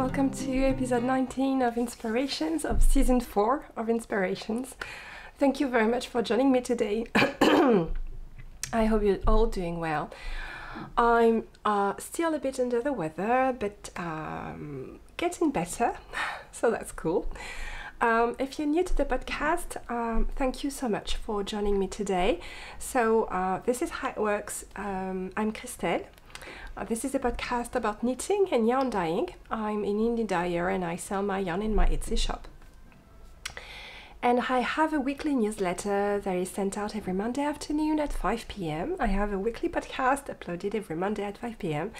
welcome to episode 19 of Inspirations of season 4 of Inspirations. Thank you very much for joining me today. I hope you're all doing well. I'm still a bit under the weather, but getting better, so that's cool. If you're new to the podcast, thank you so much for joining me today. So this is how it works. I'm Christelle. This is a podcast about knitting and yarn dyeing. I'm an indie dyer and I sell my yarn in my Etsy shop. And I have a weekly newsletter that is sent out every Monday afternoon at 5 p.m. I have a weekly podcast uploaded every Monday at 5 p.m.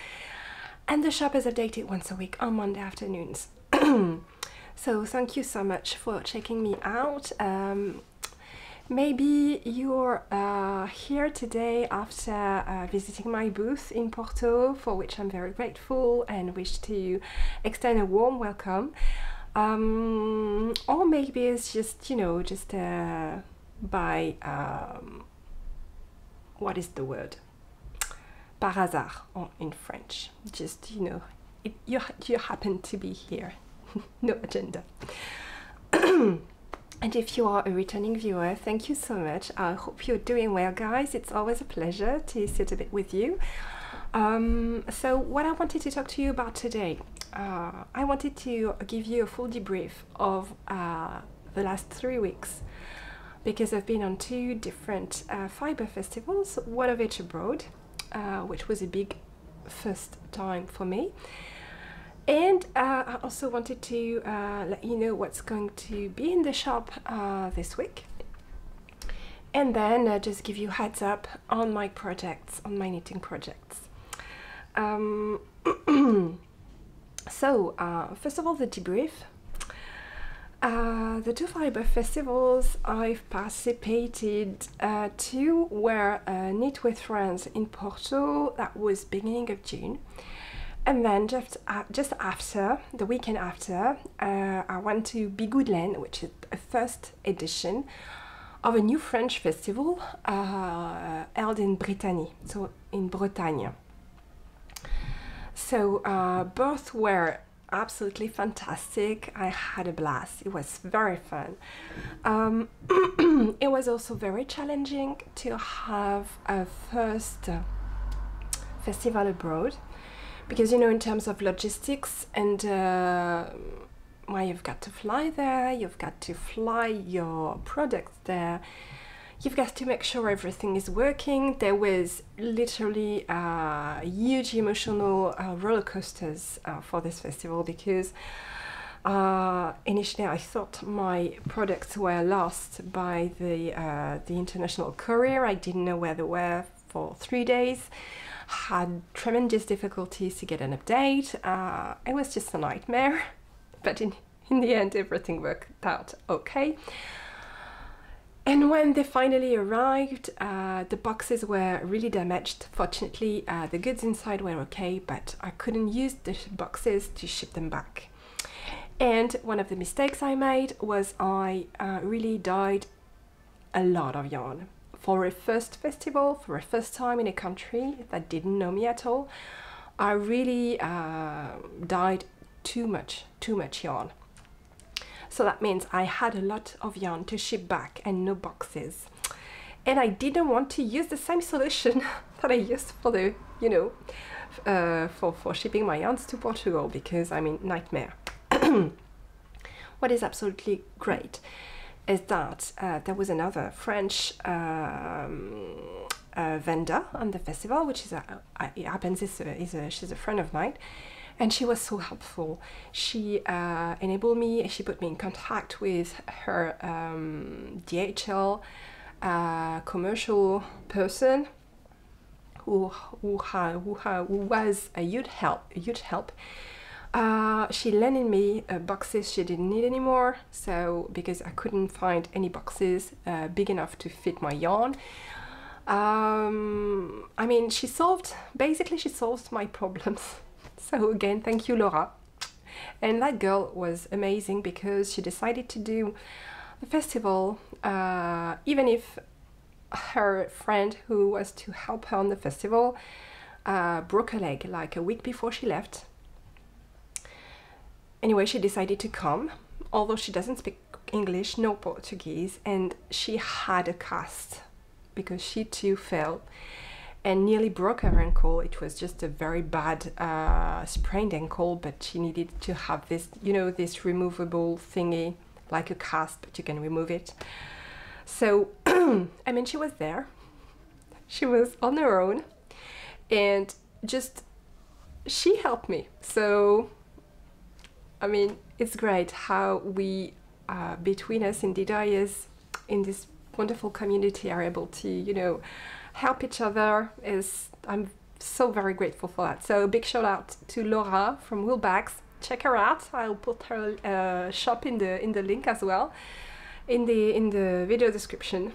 And the shop is updated once a week on Monday afternoons. So thank you so much for checking me out. Maybe you're here today after visiting my booth in Porto, for which I'm very grateful and wish to extend a warm welcome. Or maybe it's just, by, what is the word? Par hasard in French. Just, you happen to be here. No agenda. And if you are a returning viewer, thank you so much. I hope you're doing well, guys. It's always a pleasure to sit a bit with you. So what I wanted to talk to you about today, I wanted to give you a full debrief of the last 3 weeks, because I've been on 2 different fiber festivals, one of each abroad, which was a big first time for me. And I also wanted to let you know what's going to be in the shop this week. And then just give you heads up on my projects, on my knitting projects. So, first of all, the debrief. The 2 fiber festivals I've participated to were Knit with Friends in Porto, that was beginning of June. And then just after, the weekend after, I went to Bigoudlaine, which is a first edition of a new French festival held in Brittany, so in Bretagne. So both were absolutely fantastic. I had a blast. It was very fun. It was also very challenging to have a first festival abroad. Because, in terms of logistics and, you've got to fly there, you've got to fly your products there, you've got to make sure everything is working. There was literally huge emotional roller coasters for this festival, because initially I thought my products were lost by the international courier. I didn't know where they were for 3 days. Had tremendous difficulties to get an update. It was just a nightmare, but in the end everything worked out okay. And when they finally arrived, the boxes were really damaged. Fortunately, the goods inside were okay, but I couldn't use the boxes to ship them back. And one of the mistakes I made was I really dyed a lot of yarn. For a first festival, for a first time in a country that didn't know me at all, I really dyed too much yarn. So that means I had a lot of yarn to ship back and no boxes. And I didn't want to use the same solution that I used for the, for shipping my yarns to Portugal, because nightmare. What is absolutely great is that there was another French vendor on the festival, which is she's a friend of mine, and she was so helpful. She enabled me, she put me in contact with her DHL commercial person who was a huge help. She lended me boxes she didn't need anymore, so because I couldn't find any boxes big enough to fit my yarn. She solved my problems. So again, thank you, Laura. And that girl was amazing, because she decided to do the festival even if her friend who was to help her on the festival broke a leg like a week before she left. Anyway, she decided to come, although she doesn't speak English, no Portuguese, and she had a cast because she too fell and nearly broke her ankle. It was just a very bad sprained ankle, but she needed to have this, you know, this removable thingy, like a cast, but you can remove it. So, I mean, she was there. She was on her own, and just, she helped me. So, I mean, it's great how we, between us in Didaias, in this wonderful community, are able to, you know, help each other. I'm so very grateful for that. So big shout out to Laura from Wheelbacks. Check her out. I'll put her shop in the link as well in the video description.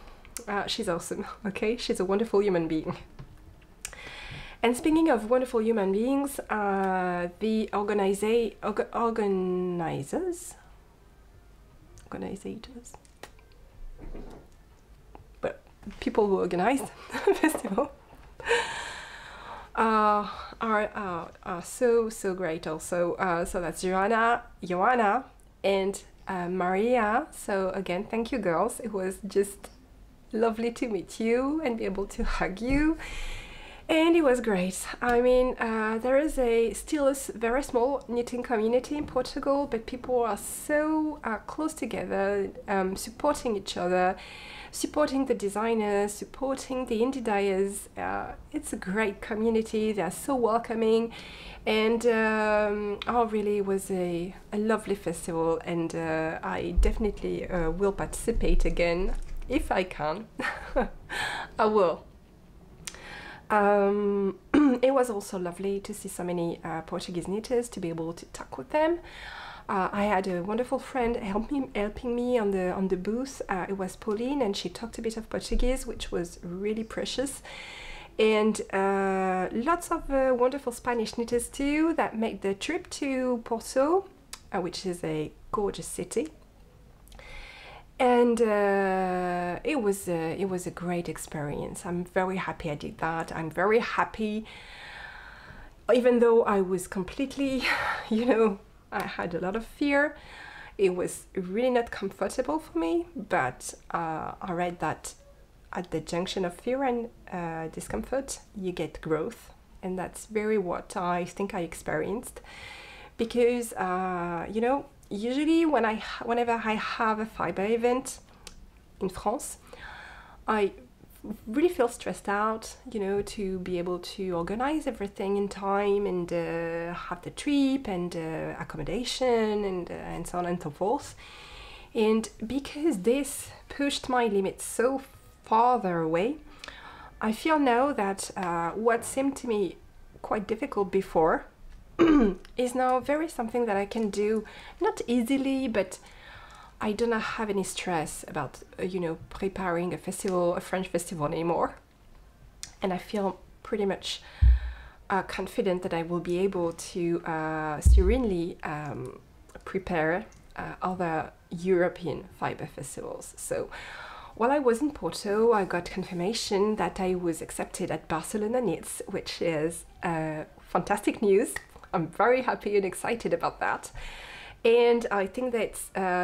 She's awesome. Okay, she's a wonderful human being. And speaking of wonderful human beings, the organizers, but people who organize the festival are so great also. So that's Joanna and Maria. So again, thank you girls. It was just lovely to meet you and be able to hug you. And it was great. I mean, there is still a very small knitting community in Portugal, but people are so close together, supporting each other, supporting the designers, supporting the indie dyers. It's a great community. They are so welcoming, and really it was a lovely festival, and I definitely will participate again if I can. I will. It was also lovely to see so many Portuguese knitters, to be able to talk with them. I had a wonderful friend helping me on the booth. It was Pauline, and she talked a bit of Portuguese, which was really precious. And lots of wonderful Spanish knitters too that made the trip to Porto, which is a gorgeous city. And it was a great experience. I'm very happy I did that. I'm very happy, even though I was completely, you know, I had a lot of fear. It was really not comfortable for me, but I read that at the junction of fear and discomfort, you get growth. And that's very what I think I experienced. Because, you know, usually whenever I have a fiber event in France, I really feel stressed out, you know, to be able to organize everything in time and have the trip and accommodation and so on and so forth. And because this pushed my limits so farther away, I feel now that what seemed to me quite difficult before is now very something that I can do, not easily, but I do not have any stress about, you know, preparing a festival, a French festival anymore. And I feel pretty much confident that I will be able to serenely prepare other European fiber festivals. So while I was in Porto, I got confirmation that I was accepted at Barcelona Knits, which is fantastic news. I'm very happy and excited about that. And I think that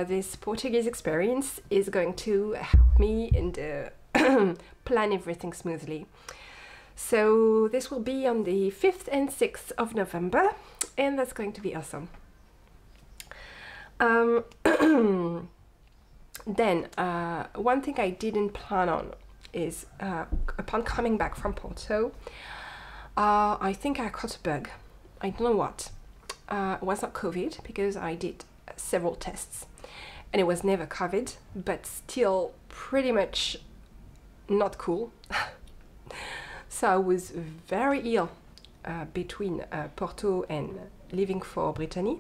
this Portuguese experience is going to help me and plan everything smoothly. So this will be on the 5th and 6th of November, and that's going to be awesome. Then, one thing I didn't plan on is, upon coming back from Porto, I think I caught a bug. I don't know what. It was not COVID, because I did several tests and it was never COVID, but still pretty much not cool. So I was very ill between Porto and leaving for Brittany.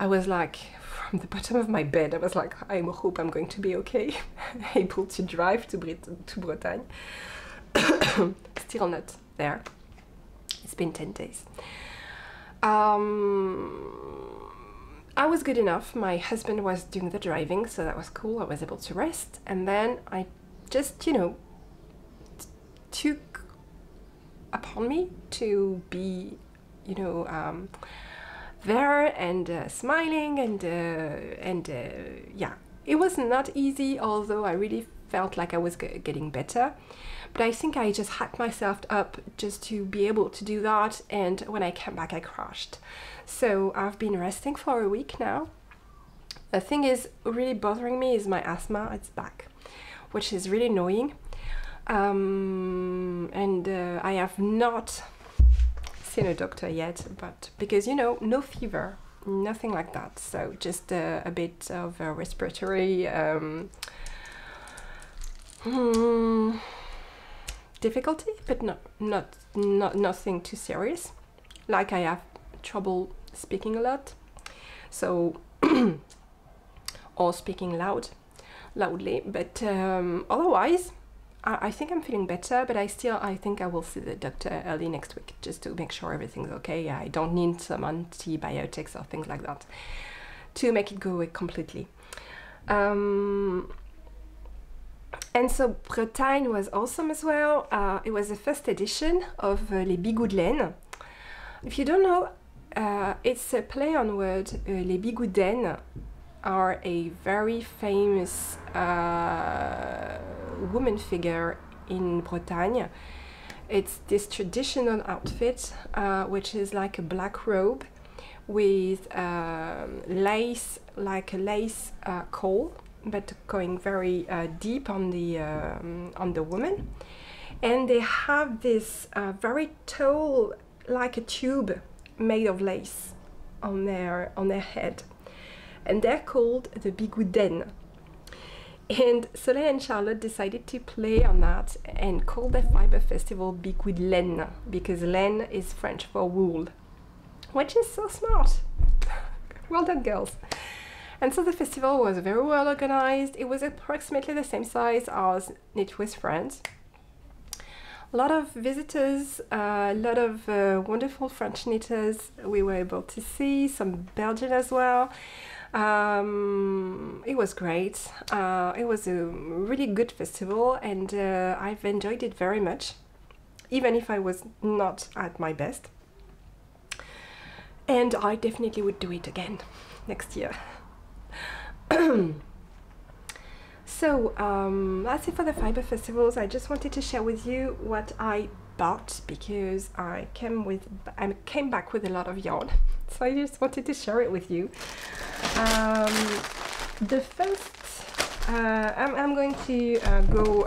I was like, from the bottom of my bed, I was like, I hope I'm going to be okay, able to drive to Bretagne. Still not there. It's been 10 days. I was good enough. My husband was doing the driving, so that was cool. I was able to rest. And then I just, you know, took upon me to be, you know, there and smiling and yeah, it was not easy, although I really felt like I was getting better. But I think I just hacked myself up just to be able to do that, and when I came back I crashed. So I've been resting for a week now. The thing is really bothering me is my asthma. It's back, which is really annoying. And I have not seen a doctor yet, but because, you know, no fever, nothing like that. So just a bit of a respiratory difficulty, but not nothing too serious. Like I have trouble speaking a lot, so or speaking loudly, but otherwise I think I'm feeling better. But I think I will see the doctor early next week just to make sure everything's okay. I don't need some antibiotics or things like that to make it go away completely. And so Bretagne was awesome as well. It was the first edition of Les Bigoux de Laine. If you don't know, it's a play on word. Les Bigoux d'Aisne are a very famous woman figure in Bretagne. It's this traditional outfit, which is like a black robe with lace, like a lace caul, but going very deep on the woman, and they have this very tall, like a tube made of lace on their head, and they're called the Bigoux d'Aisne. And Soleil and Charlotte decided to play on that and call the fiber festival Bigoux de Laine, because laine is French for wool, which is so smart. Well done, girls. And so the festival was very well organized. It was approximately the same size as Knit with Friends. A lot of visitors, a lot of wonderful French knitters we were able to see, some Belgian as well. It was great. It was a really good festival, and I've enjoyed it very much, even if I was not at my best. And I definitely would do it again next year. So that's it for the fiber festivals. I just wanted to share with you what I bought, because I came back with a lot of yarn, so I just wanted to share it with you. The first, I'm going to go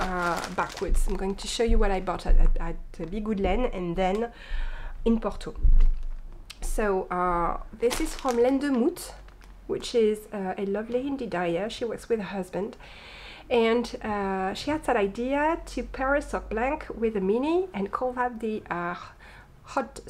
backwards. I'm going to show you what I bought at Bigoux de Laine and then in Porto. So this is from Laine de Moute, which is a lovely indie dyer. She works with her husband, and she had that idea to pair a sock blank with a mini and call that the hot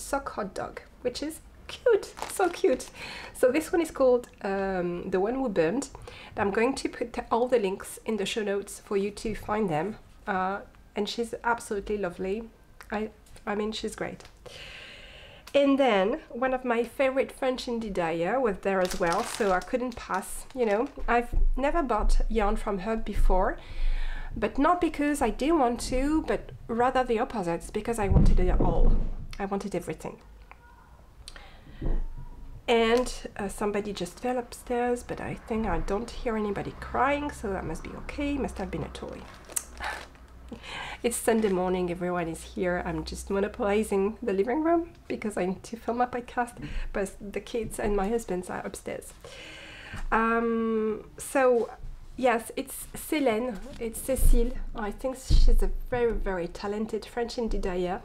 dog, which is cute, so cute. So this one is called The One Who Burned. I'm going to put all the links in the show notes for you to find them, and she's absolutely lovely. I mean, she's great. And then one of my favorite French indie dyer was there as well, so I couldn't pass. You know, I've never bought yarn from her before, but not because I didn't want to, but rather the opposite. It's because I wanted it all. I wanted everything. And somebody just fell upstairs, but I think I don't hear anybody crying, so that must be okay. Must have been a toy. It's Sunday morning, everyone is here. I'm just monopolizing the living room because I need to film my podcast, but the kids and my husband are upstairs. So yes, it's Célène, it's Cécile. I think she's a very, very talented French indie dyer.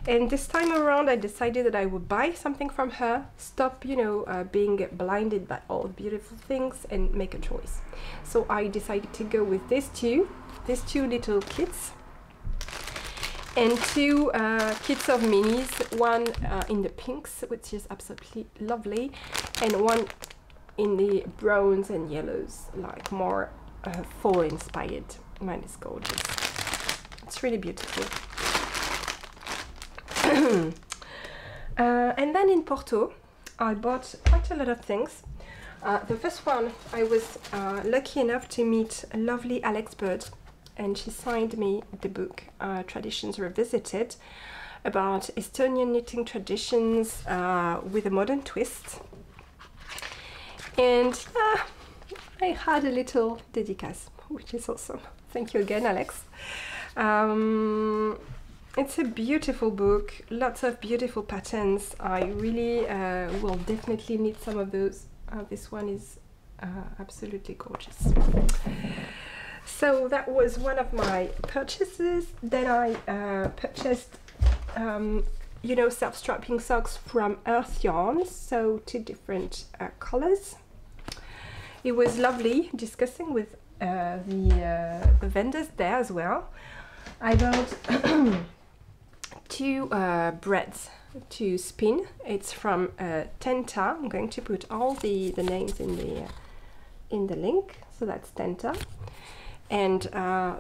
And this time around I decided that I would buy something from her, stop, you know, being blinded by all the beautiful things, and make a choice. So I decided to go with these two little kits, and two kits of minis, one in the pinks, which is absolutely lovely, and one in the browns and yellows, like more fall inspired. Mine is gorgeous. It's really beautiful. And then in Porto, I bought quite a lot of things. The first one, I was lucky enough to meet a lovely Alex Bird, and she signed me the book Traditions Revisited, about Estonian knitting traditions with a modern twist. And I had a little dédicace, which is awesome. Thank you again, Alex. It's a beautiful book, lots of beautiful patterns. I really will definitely need some of those. This one is absolutely gorgeous. So that was one of my purchases. Then I purchased, you know, self-strapping socks from Earth Yarns, so 2 different colors. It was lovely discussing with the vendors there as well. I bought 2 breads to spin. It's from Tenta. I'm going to put all the names in the link. So that's Tenta, and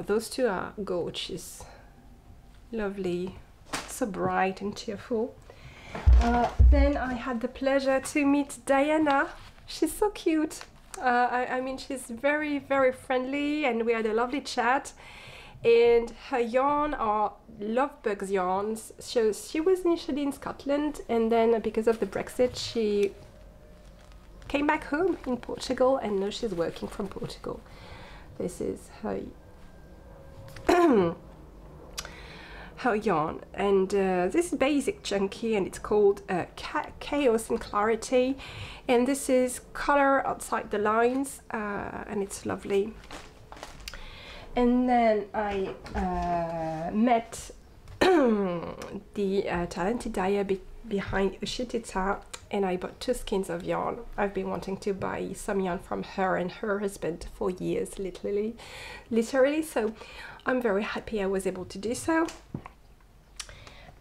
those 2 are gorgeous, lovely, so bright and cheerful. Then I had the pleasure to meet Diana. She's so cute. I mean, she's very, very friendly, and we had a lovely chat. And her yarn are Lovebugs yarns. So she was initially in Scotland, and then because of the Brexit, she came back home in Portugal, and now she's working from Portugal. This is her her yarn, and this is basic chunky, and it's called Chaos and Clarity, and this is color outside the lines, and it's lovely. And then I met the talented dyer behind Ushitita, and I bought 2 skeins of yarn. I've been wanting to buy some yarn from her and her husband for years, literally, so I'm very happy I was able to do so.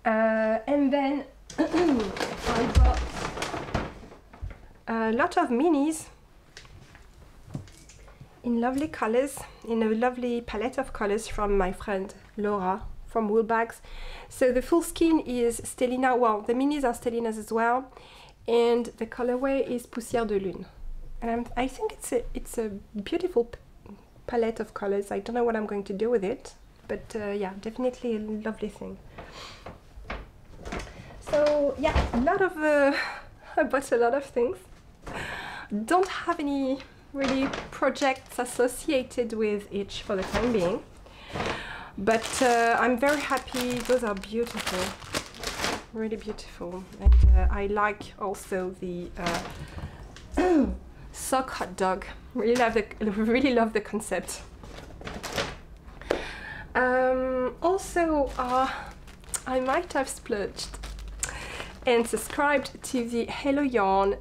And then I bought a lot of minis in lovely colors, in a lovely palette of colors from my friend Laura from Woolbags. So the full skein is Stellina, well, the minis are Stellinas as well, and the colorway is Poussière de Lune. And I think it's a beautiful palette of colors. I don't know what I'm going to do with it, but yeah, definitely a lovely thing. So yeah, a lot of I bought a lot of things. Don't have any really projects associated with each for the time being, but I'm very happy. Those are beautiful, really beautiful, and I like also the sock hot dog. Really love the concept. Also, I might have splurged and subscribed to the Hello Yarn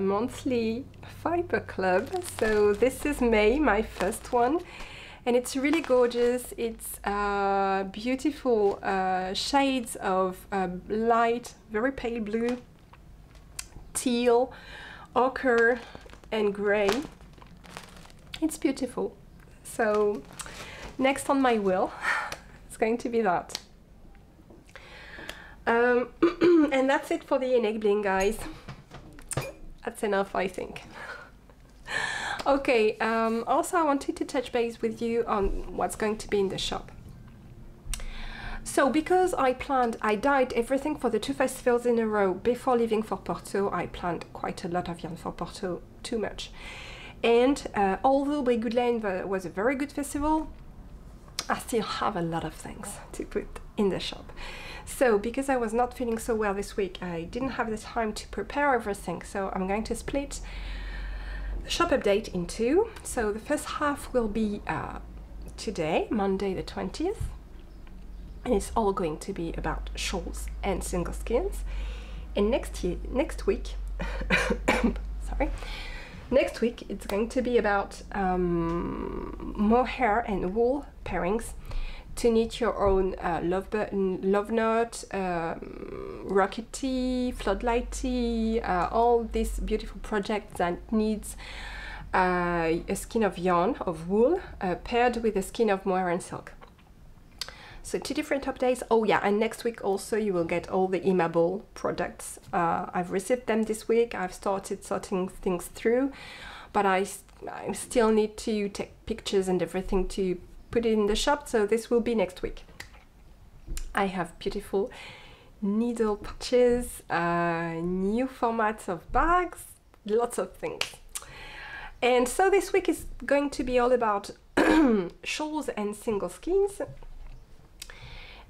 monthly fiber club. So this is May, my first one, and it's really gorgeous. It's beautiful shades of light, very pale blue, teal, ochre and grey. It's beautiful. So next on my wheel, it's going to be that. And that's it for the enabling, guys. That's enough, I think. Okay, also I wanted to touch base with you on what's going to be in the shop. So because I dyed everything for the 2 festivals in a row before leaving for Porto, I planned quite a lot of yarn for Porto, too much. And although Brigood Lane was a very good festival, I still have a lot of things to put in the shop. So because I was not feeling so well this week, I didn't have the time to prepare everything. So I'm going to split the shop update in 2. So the first half will be today, Monday the 20th. And it's all going to be about shawls and single skins. And next week, sorry, next week it's going to be about mohair and wool pairings to knit your own love button, love knot, rocket tee, floodlight tee, all these beautiful projects that needs a skein of yarn, of wool, paired with a skein of mohair and silk. So 2 different updates. Oh yeah, and next week also you will get all the Imable products. I've received them this week. I've started sorting things through, but I still need to take pictures and everything to put it in the shop, so this will be next week. I have beautiful needle patches, new formats of bags, lots of things. And so this week is going to be all about shawls and single skins.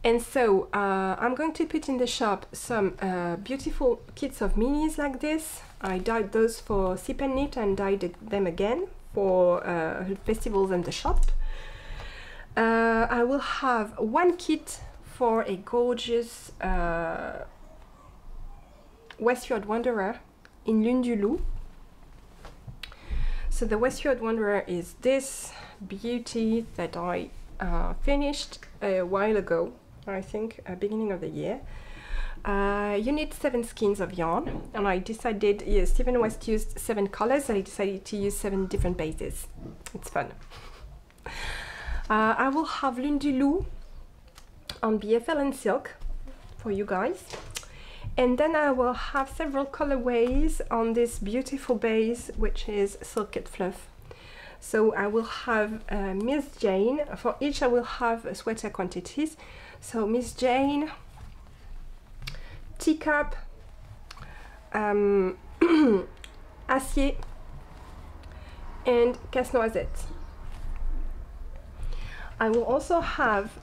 And so I'm going to put in the shop some beautiful kits of minis like this. I dyed those for Sip and Knit and dyed them again for festivals and the shop. I will have one kit for a gorgeous Westfield Wanderer in Lune du Loup. So the Westfield Wanderer is this beauty that I finished a while ago, I think, beginning of the year. You need 7 skeins of yarn, and I decided, yes, Stephen West used 7 colors, I decided to use 7 different bases. It's fun. I will have Lune du Loup on BFL and silk for you guys. And then I will have several colorways on this beautiful base, which is Silk Fluff. So I will have Miss Jane. For each I will have sweater quantities. So Miss Jane, Teacup, Acier, and Casse-Noisette. I will also have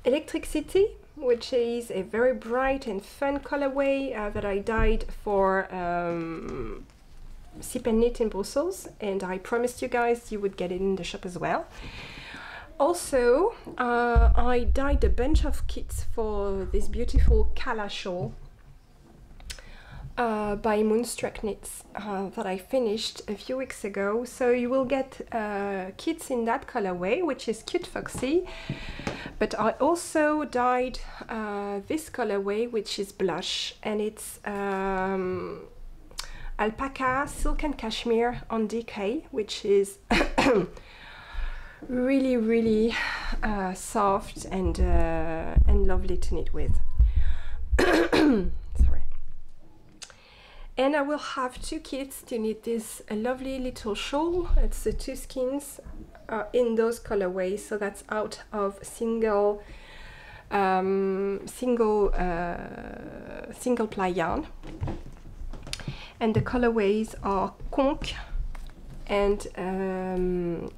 Electric City, which is a very bright and fun colorway that I dyed for Sip and Knit in Brussels, and I promised you guys you would get it in the shop as well. Also, I dyed a bunch of kits for this beautiful Kala shawl by Moonstruck Knits that I finished a few weeks ago. So you will get kits in that colorway, which is Cute Foxy. But I also dyed this colorway, which is Blush, and it's Alpaca, Silk and Cashmere on DK, which is really, really soft and lovely to knit with. Sorry. And I will have 2 kits to knit this lovely little shawl. It's the 2 skeins in those colorways, so that's out of single ply yarn. And the colorways are Conch and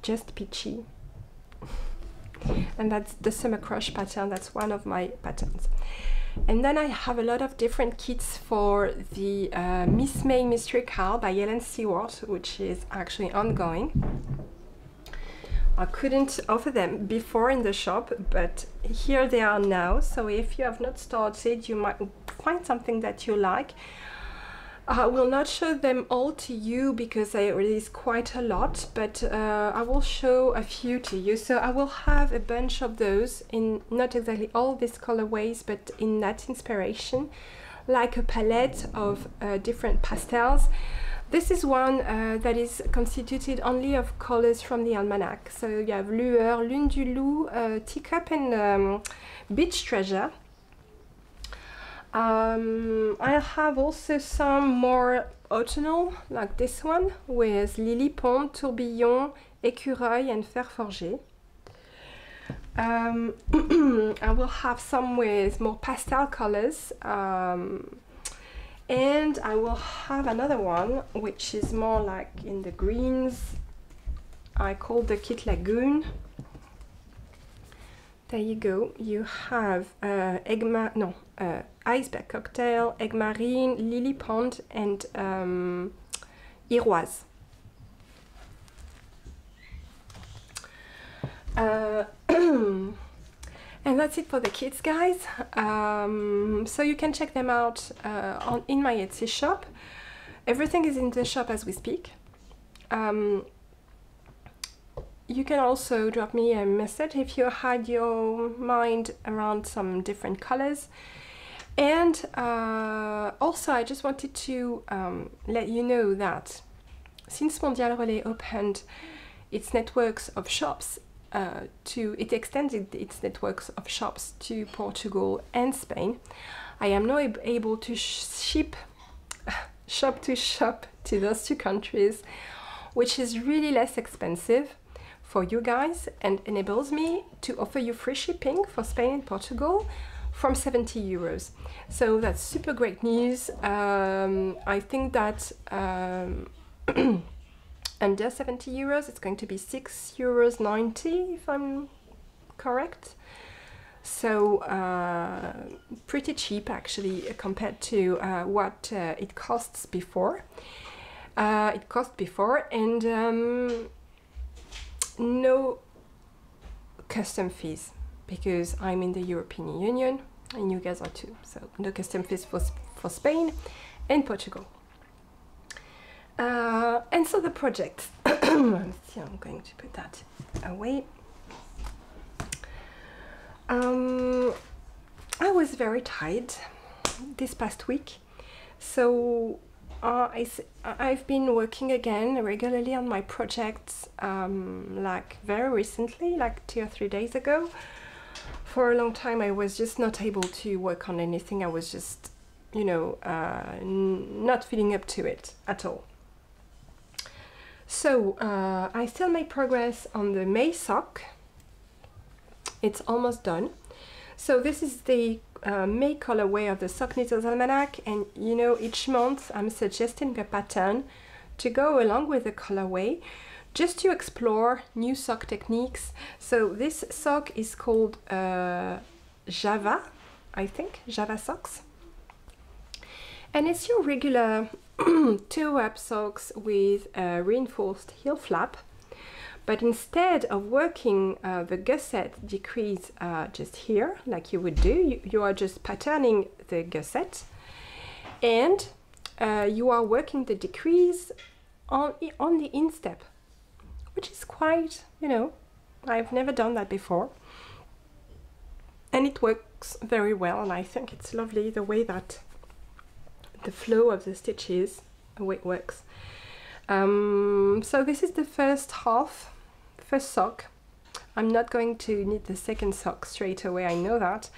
Just Peachy. And that's the Summer Crush pattern, that's one of my patterns. And then I have a lot of different kits for the Miss May Mystery Card by Helen Stewart, which is actually ongoing. I couldn't offer them before in the shop, but here they are now. So if you have not started, you might find something that you like. I will not show them all to you because I release quite a lot, but I will show a few to you. So I will have a bunch of those in not exactly all these colorways, but in that inspiration, like a palette of different pastels. This is one that is constituted only of colors from the almanac. So you have Lueur, Lune du Loup, Teacup, and Beach Treasure. I have also some more autumnal, like this one, with Lily Pond, Tourbillon, Écureuil, and Fer Forgé. I will have some with more pastel colors, and I will have another one which is more like in the greens. I call the kit Lagoon. There you go. You have Iceberg Cocktail, Egg Marine, Lily Pond, and Iroise. And that's it for the kits, guys. So you can check them out in my Etsy shop. Everything is in the shop as we speak. You can also drop me a message if you had your mind around some different colors. And also I just wanted to let you know that since Mondial Relay opened its networks of shops it extended its networks of shops to Portugal and Spain, I am now able to ship shop to shop to those 2 countries, which is really less expensive for you guys and enables me to offer you free shipping for Spain and Portugal from 70 euros. So that's super great news. I think that under 70 euros, it's going to be 6.90 euros, if I'm correct. So pretty cheap actually compared to what it costs before. And no custom fees, because I'm in the European Union and you guys are too. So no custom fees for Spain and Portugal. And so the project, I'm going to put that away. I was very tired this past week, so I've been working again regularly on my projects, like very recently, like 2 or 3 days ago. For a long time I was just not able to work on anything. I was just, you know, not feeling up to it at all. So I still made progress on the May sock. It's almost done. So this is the May colorway of the Sock Knitters Almanac, and you know, each month I'm suggesting a pattern to go along with the colorway, just to explore new sock techniques. So this sock is called Java, I think, Java socks. And it's your regular toe-up socks with a reinforced heel flap. But instead of working the gusset decrease just here, like you would do, you are just patterning the gusset, and you are working the decrease on the instep, which is quite, you know, I've never done that before. And it works very well, and I think it's lovely the way that the flow of the stitches, the way it works. So this is the first sock. I'm not going to knit the second sock straight away, I know that,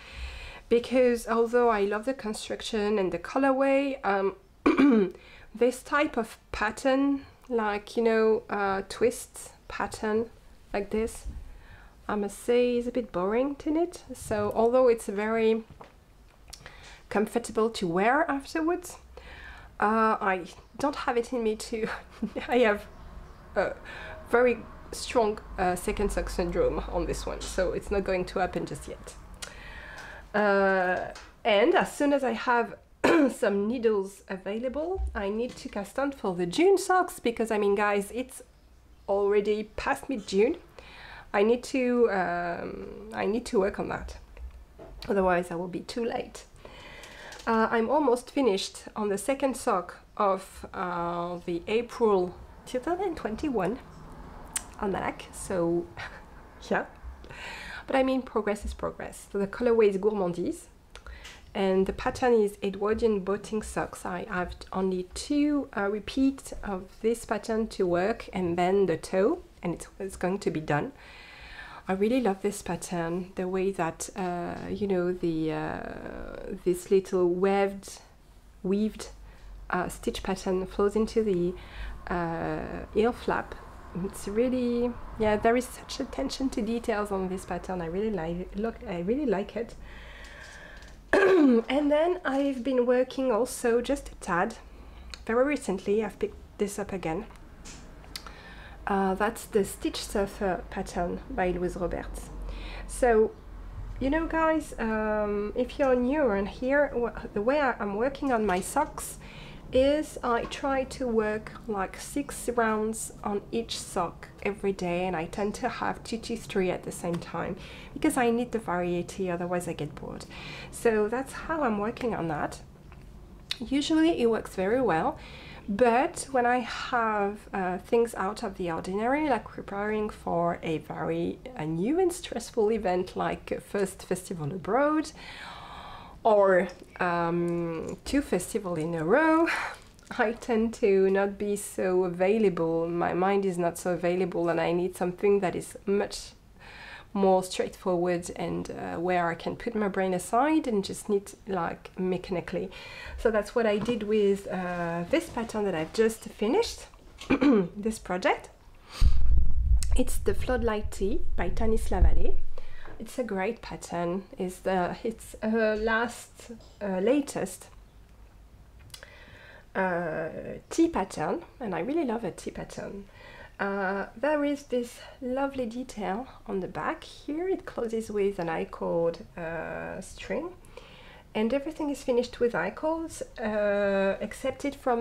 because although I love the construction and the colorway, this type of pattern, like, you know, twists pattern like this, I must say is a bit boring to knit. So although it's very comfortable to wear afterwards, I don't have it in me to I have very strong second sock syndrome on this one, so it's not going to happen just yet. And as soon as I have some needles available, I need to cast on for the June socks, because I mean, guys, it's already past mid-June. I need to work on that, otherwise I will be too late. I'm almost finished on the second sock of the April 2021 almanac, so yeah, but I mean, progress is progress. So the colorway is Gourmandise, and the pattern is Edwardian boating socks. I have only 2 repeats of this pattern to work, and then the toe, and it's going to be done. I really love this pattern, the way that you know, this little weaved stitch pattern flows into the heel flap. It's really, yeah, there is such attention to details on this pattern. I really like it. And then I've been working also just a tad. Very recently I've picked this up again. That's the Stitch Surfer pattern by Louise Roberts. So, you know, guys, if you're new around here, the way I'm working on my socks is I try to work like 6 rounds on each sock every day, and I tend to have 2 to 3 at the same time, because I need the variety, otherwise I get bored. So that's how I'm working on that. Usually it works very well, but when I have things out of the ordinary, like preparing for a new and stressful event like first festival abroad, or 2 festivals in a row, I tend to not be so available. My mind is not so available, and I need something that is much more straightforward, and where I can put my brain aside and just knit like mechanically. So that's what I did with this pattern that I've just finished, this project. It's the Floodlight Tee by Tanis Lavallée. it's a great pattern. It's latest tea pattern, and I really love a tea pattern. There is this lovely detail on the back here. It closes with an I-cord string, and everything is finished with I-cords except for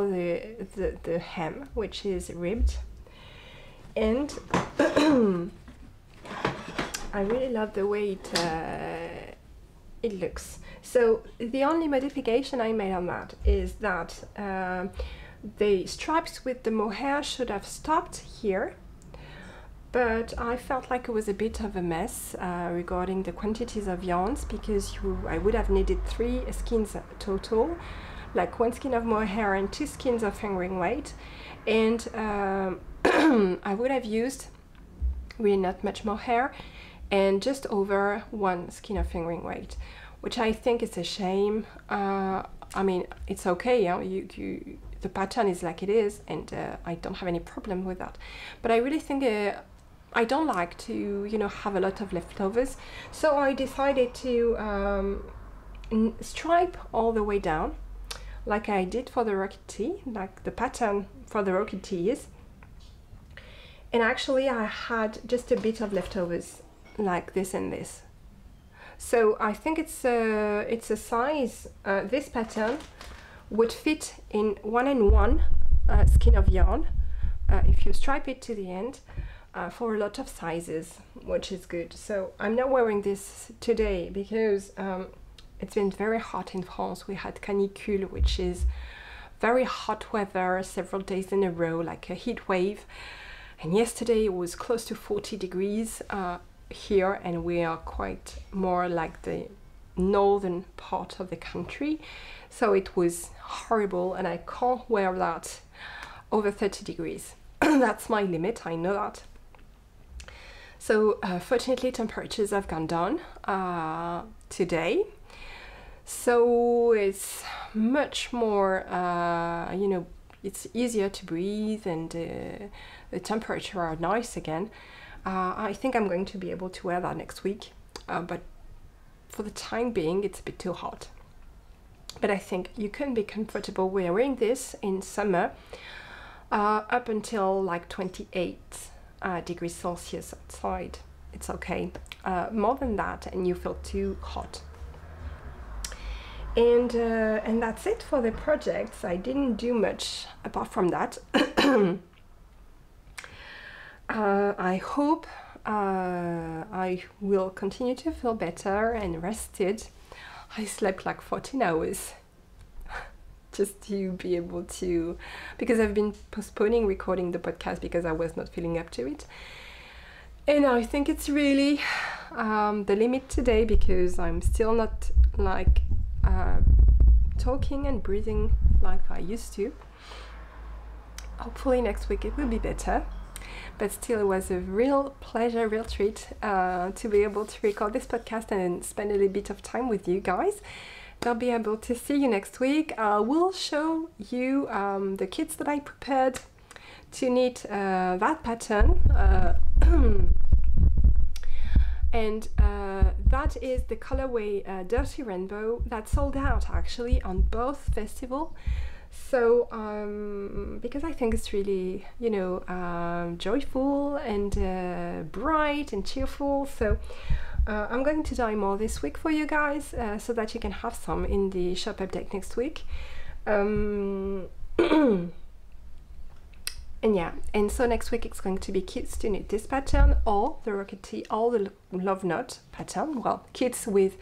the hem, which is ribbed. And I really love the way it looks. So the only modification I made on that is that the stripes with the mohair should have stopped here, but I felt like it was a bit of a mess regarding the quantities of yarns, because I would have needed 3 skeins total, like 1 skein of mohair and 2 skeins of fingering weight, and I would have used really not much mohair and just over 1 skein of fingering weight, which I think is a shame. I mean, it's okay, yeah? The pattern is like it is, and I don't have any problem with that. But I really think I don't like to, you know, have a lot of leftovers. So I decided to stripe all the way down, like I did for the Rocket Tee, like the pattern for the Rocket Tee is. And actually I had just a bit of leftovers, like this and this. So I think it's a size, this pattern would fit in 1 and 1 skein of yarn if you stripe it to the end, for a lot of sizes, which is good. So I'm not wearing this today because it's been very hot in France. We had canicule, which is very hot weather several days in a row, like a heat wave. And yesterday it was close to 40 degrees here, and we are quite more like the northern part of the country. So it was horrible, and I can't wear that over 30 degrees. That's my limit, I know that. So fortunately temperatures have gone down today. So it's much more, you know, it's easier to breathe, and the temperature are nice again. I think I'm going to be able to wear that next week, but for the time being it's a bit too hot. But I think you can be comfortable wearing this in summer up until like 28 degrees Celsius outside. It's okay. More than that and you feel too hot. And that's it for the projects. I didn't do much apart from that. I hope I will continue to feel better and rested. I slept like 14 hours just to be able to, because I've been postponing recording the podcast because I was not feeling up to it. And I think it's really the limit today, because I'm still not like talking and breathing like I used to. Hopefully next week it will be better. But still, it was a real pleasure, real treat to be able to record this podcast and spend a little bit of time with you guys. I'll be able to see you next week. I will show you the kits that I prepared to knit that pattern. And that is the colorway Dirty Rainbow that sold out actually on both festivals. So because I think it's really, you know, joyful and bright and cheerful. So I'm going to dye more this week for you guys, so that you can have some in the shop update next week. And yeah, and so next week it's going to be kits to knit this pattern, or the Rocket Tee, or the Love Knot pattern. Well, kits with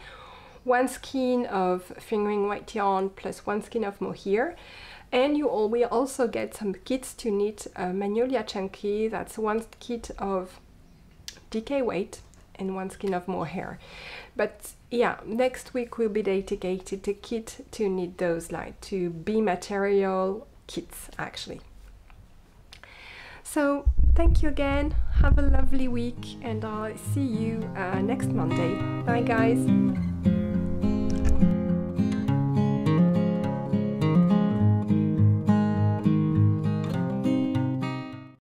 1 skein of fingering weight yarn plus 1 skein of mohair. And you will also get some kits to knit Magnolia Chunky. That's 1 kit of DK weight and 1 skein of mohair. But yeah, next week will be dedicated to kit to knit those, like to B material kits actually. So thank you again, have a lovely week, and I'll see you next Monday. Bye guys.